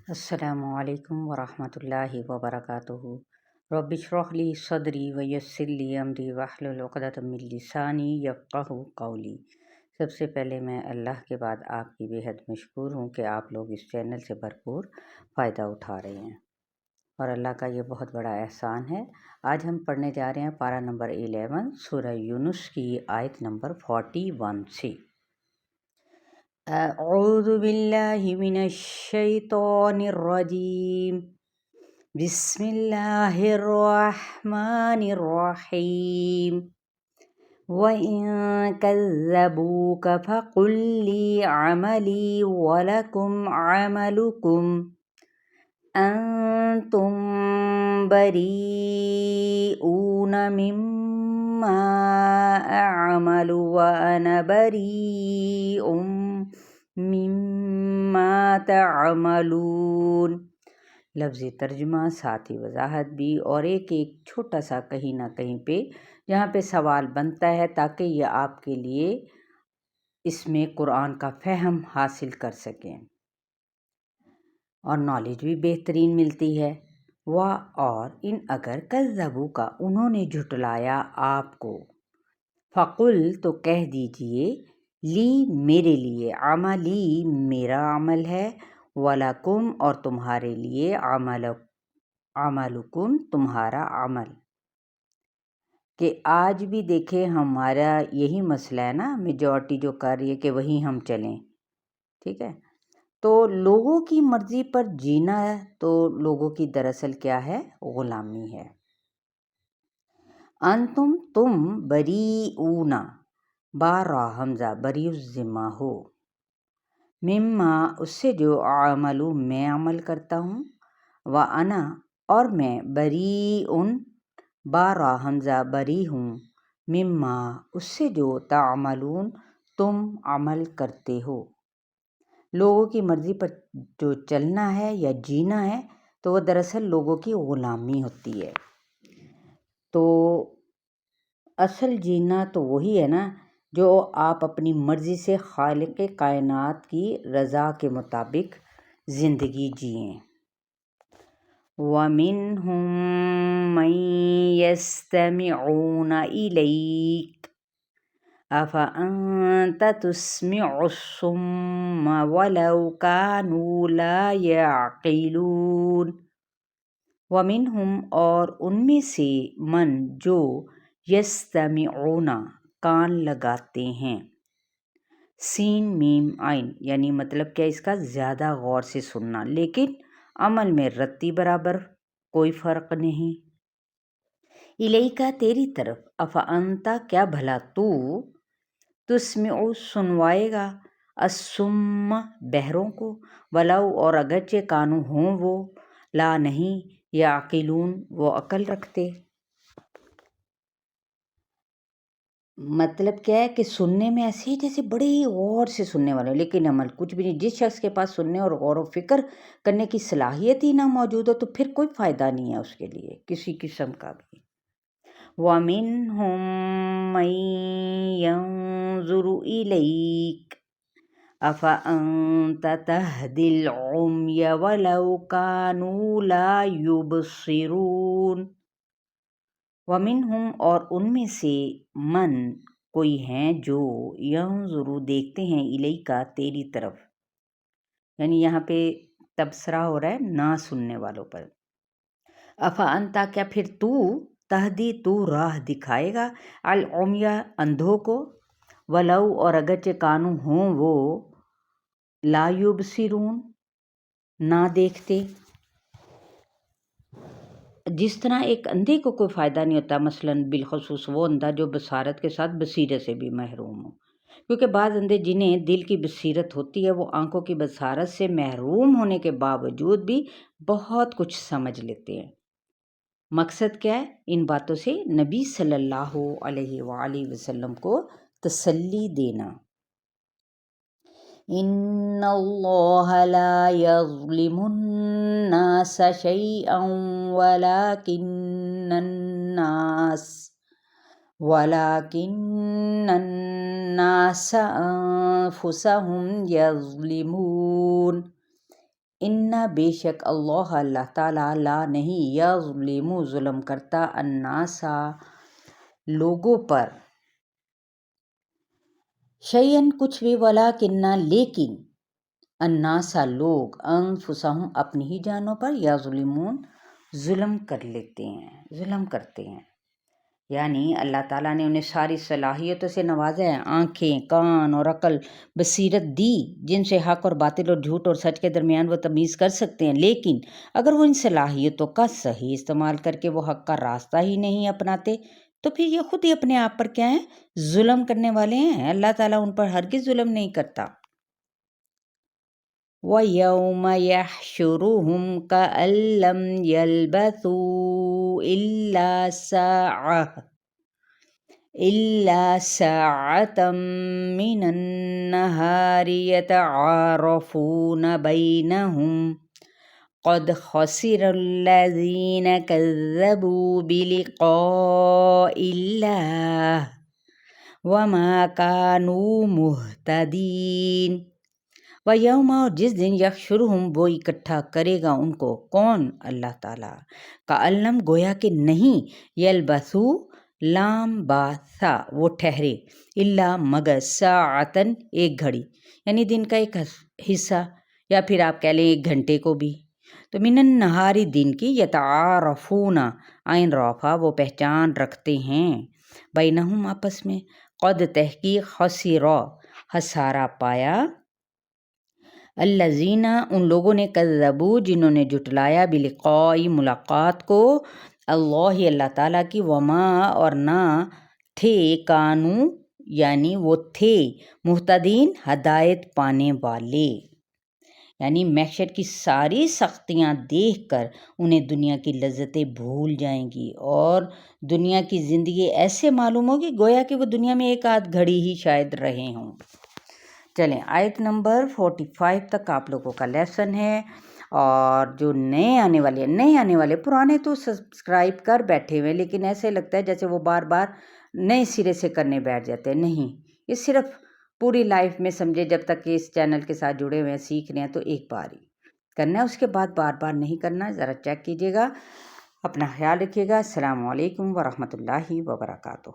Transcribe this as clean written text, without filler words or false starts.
السلام علیکم ورحمۃ اللہ وبرکاتہ۔ رب اشرح لی صدری ویسر لی امری واحلل عقدۃ من لسانی یفقہوا قولی۔ سب سے پہلے میں اللہ کے بعد آپ کی بے حد مشکور ہوں کہ آپ لوگ اس چینل سے بھرپور فائدہ اٹھا رہے ہیں، اور اللہ کا یہ بہت بڑا احسان ہے۔ آج ہم پڑھنے جا رہے ہیں پارہ نمبر 11 سورہ یونس کی آیت نمبر 41 سے۔ اعوذ باللہ من الشیطان الرجیم، بسم اللہ الرحمن الرحیم۔ وَإِن كَذَّبُوكَ فَقُل لِّي عَمَلِي وَلَكُمْ عَمَلُكُمْ أَنتُم بَرِيئُونَ مِمَّا أَعْمَلُ وَأَنَا بَرِيءٌ مِّمَّا تَعْمَلُونَ۔ لفظی ترجمہ، ساتھ ہی وضاحت بھی، اور ایک چھوٹا سا کہیں نہ کہیں پہ جہاں پہ سوال بنتا ہے تاکہ یہ آپ کے لیے اس میں قرآن کا فہم حاصل کر سکیں اور نالج بھی بہترین ملتی ہے۔ اور ان اگر کذبوا کا انہوں نے جھٹلایا آپ کو، فقل تو کہہ دیجئے، لی میرے لیے، عملی میرا عمل ہے، ولکم اور تمہارے لیے، عملکم تمہارا عمل۔ کہ آج بھی دیکھیں ہمارا یہی مسئلہ ہے نا، میجورٹی جو کر رہی ہے کہ وہی ہم چلیں، ٹھیک ہے؟ تو لوگوں کی مرضی پر جینا ہے تو لوگوں کی دراصل کیا ہے؟ غلامی ہے۔ انتم تم بریئون، بارا حمزہ بری الذمہ ہو، مما اس سے جو عملو میں عمل کرتا ہوں، وانا اور میں بریئن بارا حمزہ بری ہوں، مما اس سے جو تعملون تم عمل کرتے ہو۔ لوگوں کی مرضی پر جو چلنا ہے یا جینا ہے تو وہ دراصل لوگوں کی غلامی ہوتی ہے۔ تو اصل جینا تو وہی ہے نا جو آپ اپنی مرضی سے خالق کائنات کی رضا کے مطابق زندگی جئیں۔ وَمِنْهُم مَّن يَسْتَمِعُونَ إِلَيْكَ أَفَأَنتَ تُسْمِعُ الصُّمَّ وَلَوْ كَانُوا لَا يَعْقِلُونَ۔ وَمِنْهُمْ اور ان میں سے من جو یستمعون کان لگاتے ہیں، سین میم عین، یعنی مطلب کیا اس کا؟ زیادہ غور سے سننا، لیکن عمل میں رتی برابر کوئی فرق نہیں۔ الیکا تیری طرف، افانتا کیا بھلا تو، تسمع سنوائے گا، الصم بہروں کو، ولو اور اگرچہ کانو ہوں وہ، لا نہیں، یعقلون وہ عقل رکھتے۔ مطلب کیا ہے کہ سننے میں ایسے ہی جیسے بڑے ہی غور سے سننے والے، لیکن عمل کچھ بھی نہیں۔ جس شخص کے پاس سننے اور غور و فکر کرنے کی صلاحیت ہی نہ موجود ہو تو پھر کوئی فائدہ نہیں ہے اس کے لیے کسی قسم کا بھی۔ وَمِنْهُم مَّن يَنظُرُ إِلَيْكَ أَفَأَنتَ تَهْدِي الْعُمْيَ وَلَوْ كَانُوا لَا يُبْصِرُونَ۔ وَمِنْهُمْ اور ان میں سے من کوئی ہیں جو ينظر دیکھتے ہیں، الیکا تیری طرف، یعنی یہاں پہ تبصرہ ہو رہا ہے نہ سننے والوں پر۔ افانتا کیا پھر تو، تہدی تو راہ دکھائے گا، العمیہ اندھوں کو، ولو اور اگرچہ کانو ہوں وہ، لا یبصرون نہ دیکھتے۔ جس طرح ایک اندھے کو کوئی فائدہ نہیں ہوتا، مثلاً بالخصوص وہ اندھا جو بصارت کے ساتھ بصیرت سے بھی محروم ہو، کیونکہ بعض اندھے جنہیں دل کی بصیرت ہوتی ہے وہ آنکھوں کی بصارت سے محروم ہونے کے باوجود بھی بہت کچھ سمجھ لیتے ہیں۔ مقصد کیا ہے؟ ان باتوں سے نبی صلی اللہ علیہ وآلہ وسلم کو تسلی دینا۔ ان اللہ لا یظلم الناس شیئا ولکن الناس انفسهم یظلمون۔ انا بے شک اللہ تعالیٰ لا نہیں یظلم ظلم کرتا الناسا لوگوں پر شیئن کچھ بھی ولیکن لیکن الناسا لوگ انفسہم اپنی ہی جانوں پر یظلمون ظلم کرتے ہیں یعنی اللہ تعالیٰ نے انہیں ساری صلاحیتوں سے نوازا ہے، آنکھیں، کان اور عقل، بصیرت دی جن سے حق اور باطل اور جھوٹ اور سچ کے درمیان وہ تمیز کر سکتے ہیں، لیکن اگر وہ ان صلاحیتوں کا صحیح استعمال کر کے وہ حق کا راستہ ہی نہیں اپناتے تو پھر یہ خود ہی اپنے آپ پر کیا ہیں؟ ظلم کرنے والے ہیں۔ اللہ تعالیٰ ان پر ہرگز ظلم نہیں کرتا۔ وَيَوْمَ يَحْشُرُهُمْ كَأَن لَّمْ يَلْبَثُوا إِلَّا سَاعَةً مِّنَ النَّهَارِ يَتَعَارَفُونَ بَيْنَهُمْ قَدْ خَسِرَ الَّذِينَ كَذَّبُوا بِلِقَاءِ اللَّهِ وَمَا كَانُوا مُهْتَدِينَ۔ وَيَوْمَ اور جس دن یحشرہم وہ اکٹھا کرے گا ان کو، کون؟ اللہ تعالیٰ، کألم گویا کہ نہیں، یلبثو لام با ثا وہ ٹھہرے، الا مگر ساعتن ایک گھڑی، یعنی دن کا ایک حصہ، یا پھر آپ کہہ لیں ایک گھنٹے کو بھی، تو من النہاری دن کی، یتعارفون عین رافع وہ پہچان رکھتے ہیں، بینہم آپس میں، قد تحقیق خسرا خسارہ پایا، الذین ان لوگوں نے کذبوا جنہوں نے جھٹلایا بلقاء ملاقات کو، اللہ تعالیٰ کی، وما اور نہ تھے، کانو یعنی وہ تھے، مہتدین ہدایت پانے والے، یعنی محشر کی ساری سختیاں دیکھ کر انہیں دنیا کی لذتیں بھول جائیں گی اور دنیا کی زندگی ایسے معلوم ہوگی گویا کہ وہ دنیا میں ایک آدھ گھڑی ہی شاید رہے ہوں۔ چلیں آیت نمبر 45 تک آپ لوگوں کا لیسن ہے، اور جو نئے آنے والے پرانے تو سبسکرائب کر بیٹھے ہوئے لیکن ایسے لگتا ہے جیسے وہ بار بار نئے سرے سے کرنے بیٹھ جاتے ہیں، نہیں، یہ صرف پوری لائف میں سمجھے جب تک کہ اس چینل کے ساتھ جڑے ہوئے ہیں سیکھ رہے ہیں تو ایک بار ہی کرنا ہے، اس کے بعد بار بار نہیں کرنا، ذرا چیک کیجیے گا، اپنا خیال رکھیے گا۔ السلام علیکم ورحمۃ اللہ وبرکاتہ۔